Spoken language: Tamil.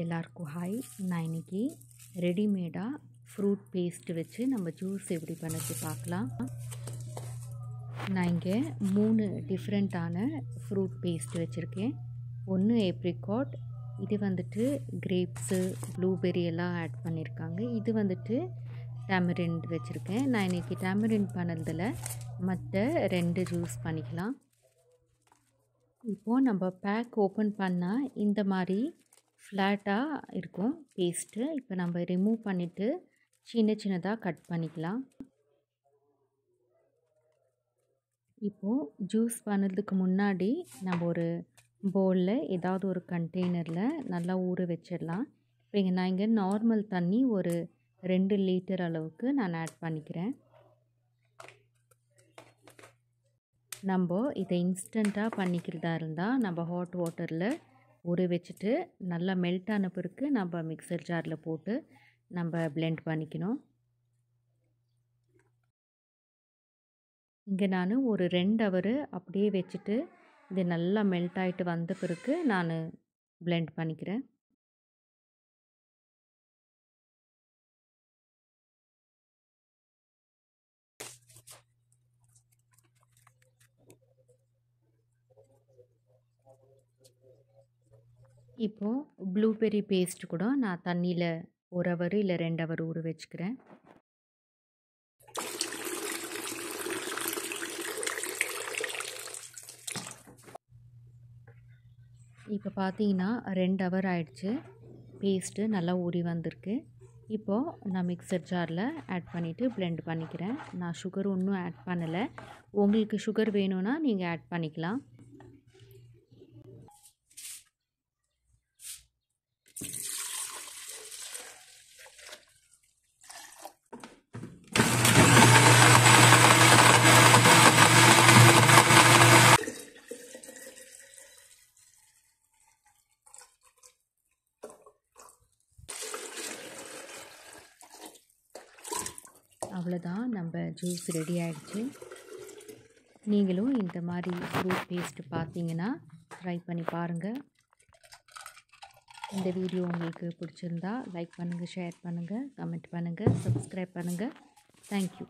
எல்லாருக்கும் ஹாய். நான் இன்றைக்கி ரெடிமேடாக ஃப்ரூட் பேஸ்ட் வச்சு நம்ம ஜூஸ் எப்படி பண்ணது பார்க்கலாம். நான் இங்கே 3 டிஃப்ரெண்ட்டான ஃப்ரூட் பேஸ்ட் வச்சுருக்கேன். ஒன்று ஏப்ரிகாட், இது வந்துட்டு கிரேப்ஸு, ப்ளூபெர்ரி எல்லாம் ஆட் பண்ணியிருக்காங்க. இது வந்துட்டு டேமரிண்ட் வச்சுருக்கேன். நான் இன்றைக்கி டேமரிண்ட் பண்ணதில் மற்ற 2 ஜூஸ் பண்ணிக்கலாம். இப்போது நம்ம பேக் ஓப்பன் பண்ணால் இந்த மாதிரி ஃப்ளாட்டாக இருக்கும் பேஸ்ட்டு. இப்போ நம்ம ரிமூவ் பண்ணிவிட்டு சின்ன சின்னதாக கட் பண்ணிக்கலாம். இப்போது ஜூஸ் பண்ணுறதுக்கு முன்னாடி நம்ம ஒரு பவுலில் ஏதாவது ஒரு கண்டெய்னரில் நல்லா ஊற வச்சிடலாம். இப்போ நான் இங்கே நார்மல் தண்ணி ஒரு 2 லிட்டர் அளவுக்கு நான் ஆட் பண்ணிக்கிறேன். நம்ம இதை இன்ஸ்டண்ட்டாக பண்ணிக்கிறதா இருந்தால் நம்ம ஹாட் வாட்டரில் ஊற வச்சுட்டு நல்லா மெல்ட் ஆன பிறகு நம்ம மிக்சர் ஜாரில் போட்டு நம்ம பிளெண்ட் பண்ணிக்கணும். இங்கே நான் ஒரு 2 ஹவர் அப்படியே வச்சுட்டு இது நல்லா மெல்ட் ஆகிட்டு வந்த பிறகு நான் பிளெண்ட் பண்ணிக்கிறேன். இப்போது ப்ளூபெர்ரி பேஸ்ட் கூட நான் தண்ணியில் 1 ஹவர் இல்லை 2 ஹவர் ஊற வச்சுக்கிறேன். இப்போ பார்த்தீங்கன்னா 2 ஹவர் ஆயிடுச்சு. பேஸ்ட்டு நல்லா ஊறி வந்திருக்கு. இப்போது நான் மிக்சர் ஜாரில் ஆட் பண்ணிவிட்டு பிளெண்ட் பண்ணிக்கிறேன். நான் சுகர் ஒன்றும் ஆட் பண்ணலை. உங்களுக்கு சுகர் வேணும்னா நீங்கள் ஆட் பண்ணிக்கலாம். அவ்வளோதான், நம்ம ஜூஸ் ரெடி ஆகிடுச்சு. நீங்களும் இந்த மாதிரி ஃப்ரூட் பேஸ்ட் பார்த்தீங்கன்னா ட்ரை பண்ணி பாருங்கள். இந்த வீடியோ உங்களுக்கு பிடிச்சிருந்தா லைக் பண்ணுங்கள், ஷேர் பண்ணுங்கள், கமெண்ட் பண்ணுங்கள், சப்ஸ்கிரைப் பண்ணுங்கள். தேங்க்யூ.